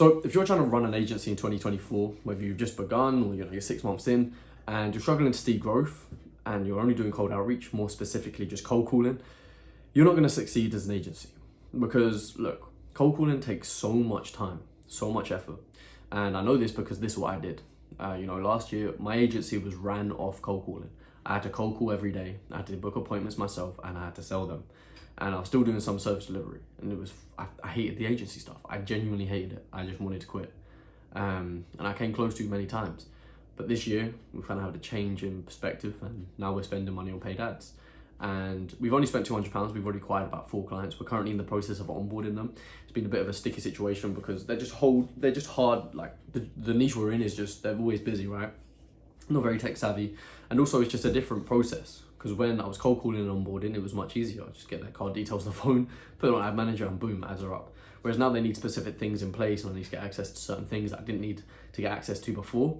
So if you're trying to run an agency in 2024, whether you've just begun or you're 6 months in and you're struggling to see growth and you're only doing cold outreach, more specifically just cold calling, you're not going to succeed as an agency. Because look, cold calling takes so much time, so much effort. And I know this because this is what I did. Last year, my agency was ran off cold calling. I had to cold call every day. I had to book appointments myself and I had to sell them. And I was still doing some service delivery. And I hated the agency stuff. I genuinely hated it. I just wanted to quit. And I came close to many times. But this year, we've kind of had a change in perspective and now we're spending money on paid ads. And we've only spent £200. We've already acquired about 4 clients. We're currently in the process of onboarding them. It's been a bit of a sticky situation because they're just hard. Like the niche we're in is just, they're always busy, right? Not very tech savvy. And also it's just a different process. Because when I was cold calling and onboarding, it was much easier. I just get their card details on the phone, put it on Ad Manager and boom, ads are up. Whereas now they need specific things in place and I need to get access to certain things that I didn't need to get access to before,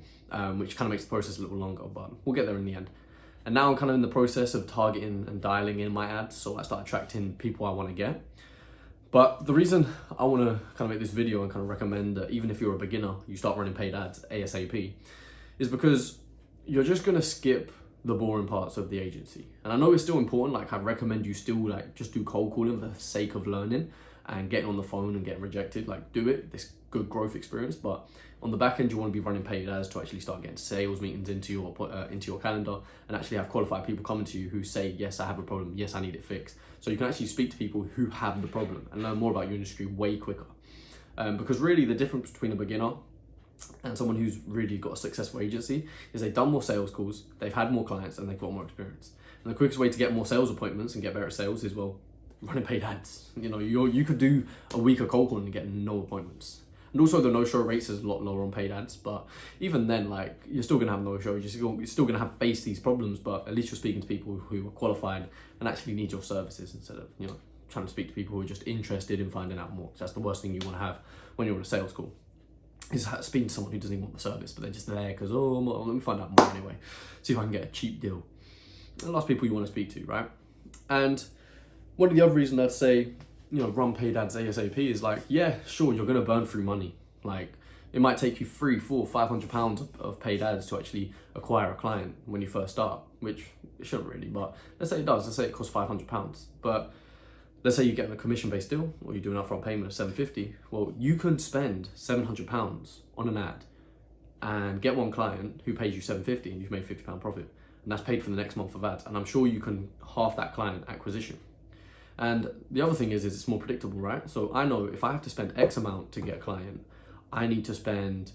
which kind of makes the process a little longer, but we'll get there in the end. And now I'm kind of in the process of targeting and dialing in my ads, so I start attracting people I want to get. But the reason I want to kind of make this video and kind of recommend that even if you're a beginner, you start running paid ads ASAP, is because you're just going to skip the boring parts of the agency. And I know it's still important, like I'd recommend you still just do cold calling for the sake of learning and getting on the phone and getting rejected, do it, this good growth experience. But on the back end, you want to be running paid ads to actually start getting sales meetings into your calendar and actually have qualified people coming to you who say, yes, I have a problem, yes, I need it fixed. So you can actually speak to people who have the problem and learn more about your industry way quicker. Because really the difference between a beginner and someone who's really got a successful agency is they've done more sales calls, they've had more clients and they've got more experience. And the quickest way to get more sales appointments and get better at sales is, well, running paid ads. You could do a week of cold calling and get no appointments. And also the no-show rates is a lot lower on paid ads, but even then, you're still gonna have no-shows, you're still gonna have face these problems, but at least you're speaking to people who are qualified and actually need your services instead of, trying to speak to people who are just interested in finding out more. That's the worst thing you wanna have when you're on a sales call, is speaking to someone who doesn't even want the service, but they're just there because, let me find out more anyway, see if I can get a cheap deal. And the last people you wanna speak to, right? And one of the other reasons I'd say, run paid ads ASAP is yeah, sure, you're gonna burn through money. It might take you £300, £400, £500 of paid ads to actually acquire a client when you first start, which it shouldn't really, but let's say it does. Let's say it costs £500, but let's say you get a commission-based deal or you do an upfront payment of £750. Well, you can spend £700 on an ad and get one client who pays you £750 and you've made £50 profit, and that's paid for the next month of ads. And I'm sure you can half that client acquisition. And the other thing is it's more predictable, right? So I know if I have to spend X amount to get a client, I need to spend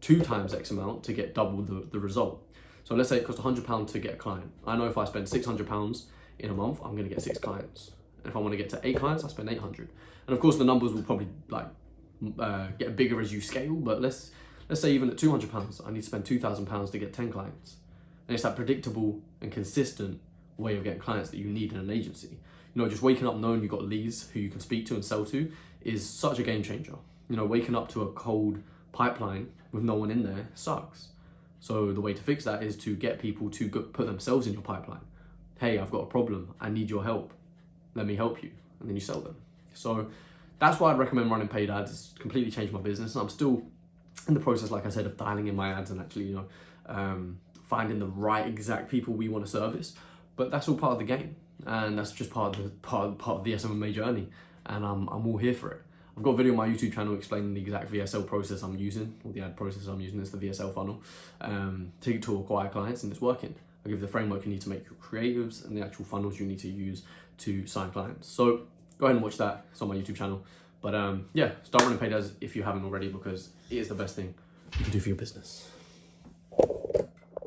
2 times X amount to get double the result. So let's say it costs £100 to get a client. I know if I spend £600 in a month, I'm gonna get 6 clients. And if I wanna get to 8 clients, I spend 800. And of course the numbers will probably get bigger as you scale, but let's say even at £200, I need to spend £2,000 to get 10 clients. And it's that predictable and consistent way of getting clients that you need in an agency. Just waking up knowing you've got leads who you can speak to and sell to is such a game changer. Waking up to a cold pipeline with no one in there sucks. So the way to fix that is to get people to put themselves in your pipeline. Hey, I've got a problem. I need your help. Let me help you. And then you sell them. So that's why I'd recommend running paid ads. It's completely changed my business. And I'm still in the process, like I said, of dialing in my ads and actually, finding the right exact people we want to service. But that's all part of the game. And that's just part of the SMMA journey, and I'm all here for it. I've got a video on my YouTube channel explaining the exact VSL process I'm using, or the ad process I'm using. It's the VSL funnel to acquire clients, and it's working. I give the framework you need to make your creatives and the actual funnels you need to use to sign clients. So go ahead and watch that. It's on my YouTube channel. But yeah, start running paid ads if you haven't already, because it is the best thing you can do for your business.